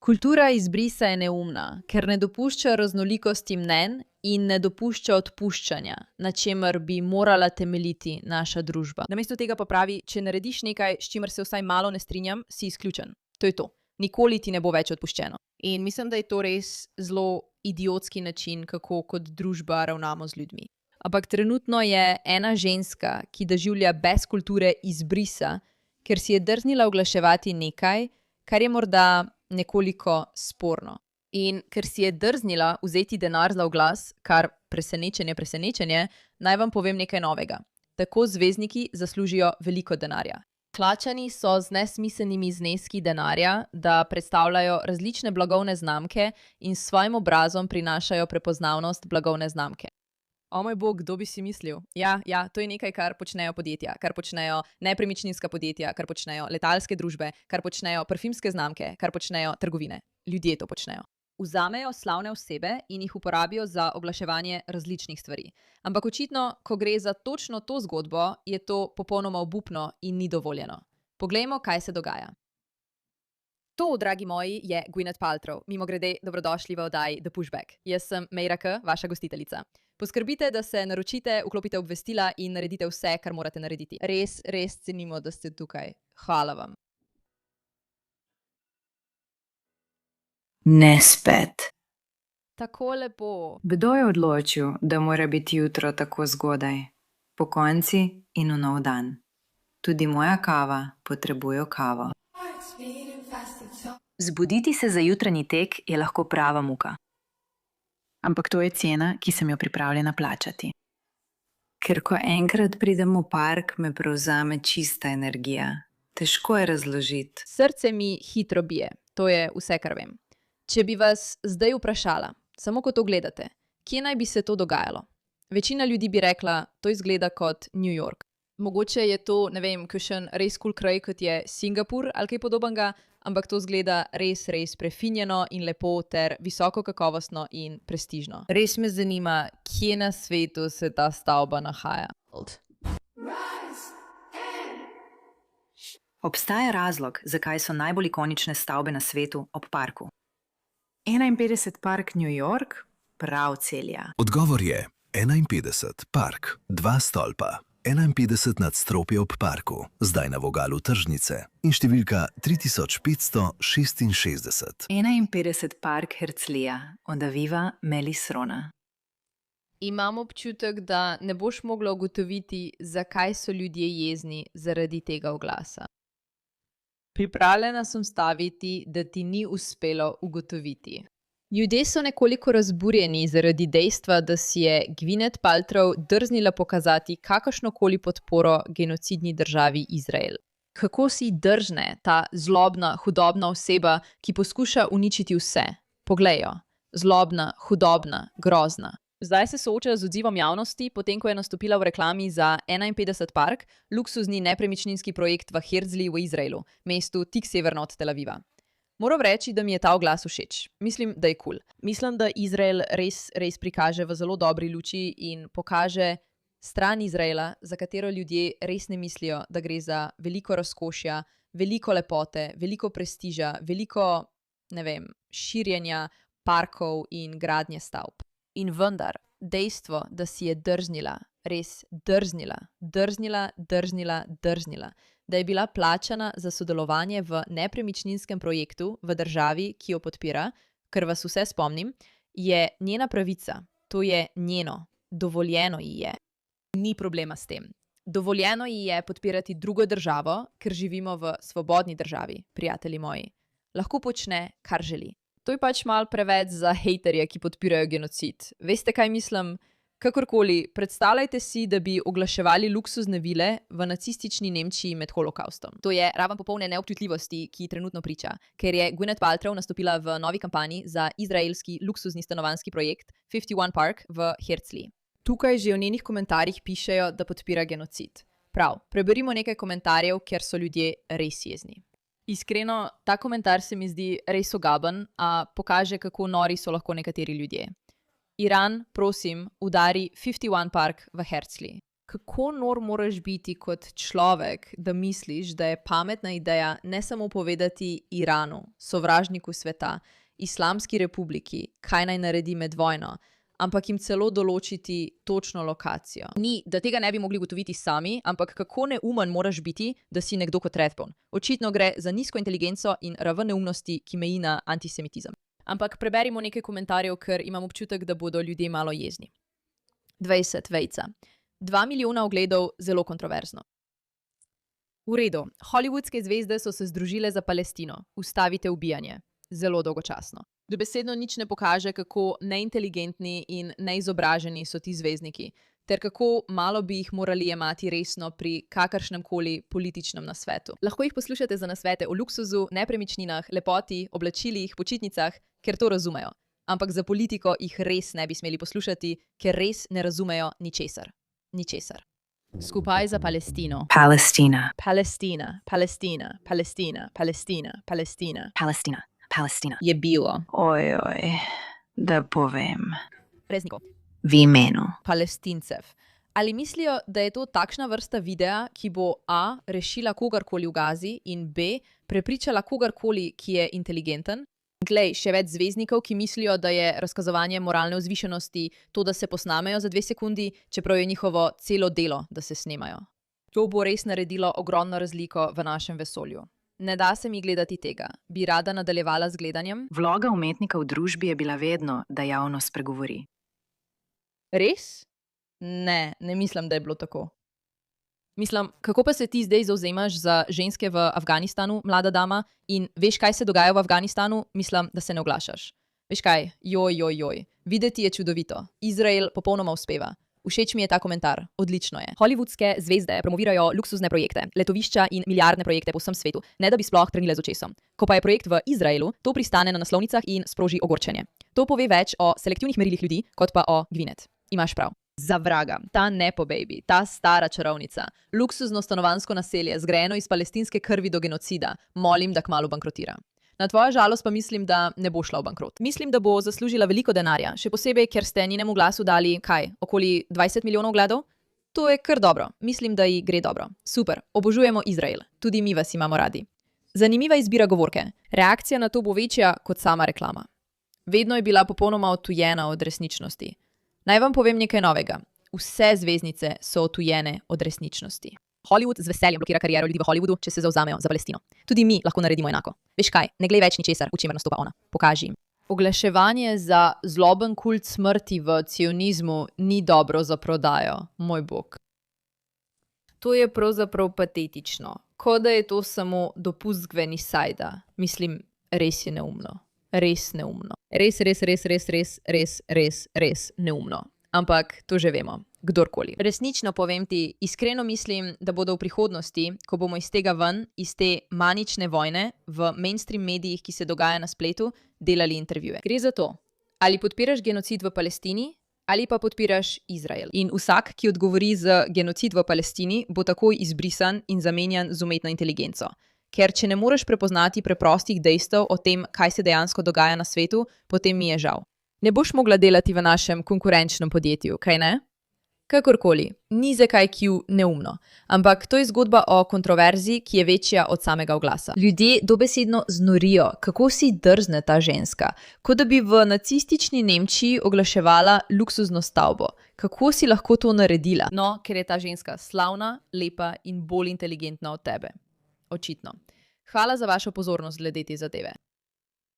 Kultura izbrisa je neumna, ker ne dopušča raznolikosti mnenj in ne dopušča odpuščanja, na čemer bi morala temeljiti naša družba. Namesto tega pa pravi, če narediš nekaj, s čimer se vsaj malo ne strinjam, si izključen. To je to. Nikoli ti ne bo več odpuščeno. In mislim, da je to res zelo idiotski način, kako kot družba ravnamo z ljudmi. Ampak trenutno je ena ženska, ki doživlja brez kulture izbrisa, ker si je drznila oglaševati nekaj, kar je morda nekoliko sporno. In ker si je drznila vzeti denar za oglas, kar presenečenje, naj vam povem nekaj novega. Tako zvezdniki zaslužijo veliko denarja. Plačani so z nesmiselnimi zneski denarja, da predstavljajo različne blagovne znamke in s svojim obrazom prinašajo prepoznavnost blagovne znamke. O moj bog, kdo bi si mislil? Ja, to je nekaj, kar počnejo podjetja, kar počnejo nepremičninska podjetja, kar počnejo letalske družbe, kar počnejo parfimske znamke, kar počnejo trgovine. Ljudje to počnejo. Vzamejo slavne osebe in jih uporabijo za oglaševanje različnih stvari. Ampak očitno, ko gre za točno to zgodbo, je to popolnoma obupno in ni dovoljeno. Poglejmo, kaj se dogaja. To, dragi moji, je Gwyneth Paltrow. Mimogrede, dobrodošli v oddaji The Pushback. Jaz sem Meira K., vaša gostiteljica. Poskrbite, da se naročite, vklopite obvestila in naredite vse, kar morate narediti. Res cenimo, da ste tukaj. Hvala vam. Ne spet. Tako lepo. Kdo je odločil, da mora biti jutro tako zgodaj? Pokojnci in v nov dan. Tudi moja kava potrebuje kavo. Zbuditi se za jutranji tek je lahko prava muka. Ampak to je cena, ki sem jo pripravljena plačati. Ker ko enkrat pridem v park, me prevzame čista energija. Težko je razložiti. Srce mi hitro bije. To je vse, kar vem. Če bi vas zdaj vprašala, samo ko to gledate, kje naj bi se to dogajalo? Večina ljudi bi rekla, to izgleda kot New York. Mogoče je to, ne vem, kakšen res cool kraj, kot je Singapur ali kaj podobnega, ampak to izgleda res prefinjeno in lepo ter visoko kakovostno in prestižno. Res me zanima, kje na svetu se ta stavba nahaja. Obstaja razlog, zakaj so najbolj ikonične stavbe na svetu ob parku. 51 Park New York, prav celja. Odgovor je 51 Park, 2 stolpa. 51 nadstropje ob parku, zdaj na vogalu tržnice in številka 3566. 51 Park Herzlija, onda viva Melis Rona. Imam občutek, da ne boš mogla ugotoviti, zakaj so ljudje jezni zaradi tega oglasa. Pripravljena sem staviti, da ti ni uspelo ugotoviti. Ljudje so nekoliko razburjeni zaradi dejstva, da si je Gwyneth Paltrow drznila pokazati kakršnokoli podporo genocidni državi Izrael. Kako si drzne ta zlobna, hudobna oseba, ki poskuša uničiti vse? Poglej jo. Zlobna, hudobna, grozna. Zdaj se sooča z odzivom javnosti, potem ko je nastopila v reklami za 51 Park, luksuzni nepremičninski projekt v Herzliji v Izraelu, mestu tik severno od Tel Aviva. Moram reči, da mi je ta oglas všeč. Mislim, da je cool. Mislim, da Izrael res prikaže v zelo dobri luči in pokaže stran Izraela, za katero ljudje res ne mislijo, da gre za veliko razkošja, veliko lepote, veliko prestiža, veliko, ne vem, širjenja parkov in gradnje stavb. In vendar, dejstvo, da si je drznila, res drznila, da je bila plačana za sodelovanje v nepremičninskem projektu v državi, ki jo podpira, ker vas vse spomnim, je njena pravica. To je njeno. Dovoljeno ji je. Ni problema s tem. Dovoljeno ji je podpirati drugo državo, ker živimo v svobodni državi, prijatelji moji. Lahko počne, kar želi. To je pač malo preveč za hejterje, ki podpirajo genocid. Veste, kaj mislim? Kakorkoli, predstavljajte si, da bi oglaševali luksuzne vile v nacistični Nemčiji med holokaustom. To je raven popolne neobčutljivosti, ki trenutno priča, ker je Gwyneth Paltrow nastopila v novi kampanji za izraelski luksuzni stanovanjski projekt 51 Park v Herzliji. Tukaj že v njenih komentarjih pišejo, da podpira genocid. Prav, preberimo nekaj komentarjev, kjer so ljudje res jezni. Iskreno, ta komentar se mi zdi res ogaben, a pokaže, kako nori so lahko nekateri ljudje. Iran, prosim, udari 51 Park v Herzliji. Kako nor moraš biti kot človek, da misliš, da je pametna ideja ne samo povedati Iranu, sovražniku sveta, Islamski republiki, kaj naj naredi med vojno, ampak jim celo določiti točno lokacijo. Ni, da tega ne bi mogli ugotoviti sami, ampak kako neumen moraš biti, da si nekdo kot Rathbone. Očitno gre za nizko inteligenco in raven neumnosti, ki meji na antisemitizem. Ampak preberimo nekaj komentarjev, ker imam občutek, da bodo ljudje malo jezni. 20 vejca. 2 milijona ogledov, zelo kontroverzno. V redu, hollywoodske zvezde so se združile za Palestino. Ustavite ubijanje. Zelo dolgočasno. Dobesedno nič ne pokaže, kako neinteligentni in neizobraženi so ti zvezdniki, ter kako malo bi jih morali jemati resno pri kakršnemkoli političnem nasvetu. Lahko jih poslušate za nasvete o luksuzu, nepremičninah, lepoti, oblačilih, počitnicah, ker to razumejo. Ampak za politiko jih res ne bi smeli poslušati, ker res ne razumejo ničesar. Ničesar. Skupaj za Palestino. Palestina. Palestina, Palestina, Palestina, Palestina, Palestina. Palestina. Palestina. Je bilo. Ojoj, da povem. Reznikov. V imenu. Palestincev. Ali mislijo, da je to takšna vrsta videa, ki bo A. rešila kogarkoli v Gazi in B. prepričala kogarkoli, ki je inteligenten? Glej, še več zvezdnikov, ki mislijo, da je razkazovanje moralne vzvišenosti to, da se posnamejo za 2 sekundi, čeprav je njihovo celo delo, da se snemajo. To bo res naredilo ogromno razliko v našem vesolju. Ne da se mi gledati tega. Bi rada nadaljevala z gledanjem? Vloga umetnika v družbi je bila vedno, da javnost spregovori. Res? Ne, ne mislim, da je bilo tako. Mislim, kako pa se ti zdaj zavzemaš za ženske v Afganistanu, mlada dama, in veš, kaj se dogaja v Afganistanu, mislim, da se ne oglašaš. Veš kaj, joj, videti je čudovito. Izrael popolnoma uspeva. Všeč mi je ta komentar, odlično je. Hollywoodske zvezde promovirajo luksuzne projekte, letovišča in milijardne projekte po vsem svetu, ne da bi sploh trnile z očesom. Ko pa je projekt v Izraelu, to pristane na naslovnicah in sproži ogorčenje. To pove več o selektivnih merilih ljudi, kot pa o Gwyneth. Imaš prav. Za vraga, ta Nepo baby, ta stara čarovnica, luksuzno stanovanjsko naselje, zgrajeno iz palestinske krvi do genocida, molim, da kmalu bankrotira. Na tvojo žalost pa mislim, da ne bo šla v bankrot. Mislim, da bo zaslužila veliko denarja, še posebej, ker ste njenemu glasu dali, kaj, okoli 20 milijonov ogledov? To je kar dobro, mislim, da ji gre dobro. Super, obožujemo Izrael, tudi mi vas imamo radi. Zanimiva izbira govorke. Reakcija na to bo večja kot sama reklama. Vedno je bila popolnoma odtujena od resničnosti. Naj vam povem nekaj novega. Vse zvezdnice so odtujene od resničnosti. Hollywood z veseljem blokira kariero ljudi v Hollywoodu, če se zavzamejo za Palestino. Tudi mi lahko naredimo enako. Veš kaj, ne glej več ničesar, v čemer nastopa ona. Pokaži jim. Oglaševanje za zloben kult smrti v cionizmu ni dobro za prodajo, moj bog. To je pravzaprav patetično. Kot da je to samo dopust Gvenisajda. Mislim, res je neumno. Res neumno. Res neumno. Ampak to že vemo. Kdorkoli. Resnično povem ti, iskreno mislim, da bodo v prihodnosti, ko bomo iz tega ven, iz te manične vojne, v mainstream medijih, ki se dogaja na spletu, delali intervjuje. Gre za to, ali podpiraš genocid v Palestini, ali pa podpiraš Izrael. In vsak, ki odgovori z genocid v Palestini, bo takoj izbrisan in zamenjan z umetno inteligenco. Ker če ne moreš prepoznati preprostih dejstev o tem, kaj se dejansko dogaja na svetu, potem mi je žal. Ne boš mogla delati v našem konkurenčnem podjetju, kaj ne? Kakorkoli, ni zakaj Q neumno, ampak to je zgodba o kontroverzi, ki je večja od samega oglasa. Ljudje dobesedno znorijo, kako si drzne ta ženska, kot da bi v nacistični Nemčiji oglaševala luksuzno stavbo. Kako si lahko to naredila? No, ker je ta ženska slavna, lepa in bolj inteligentna od tebe. Očitno. Hvala za vašo pozornost glede te zadeve.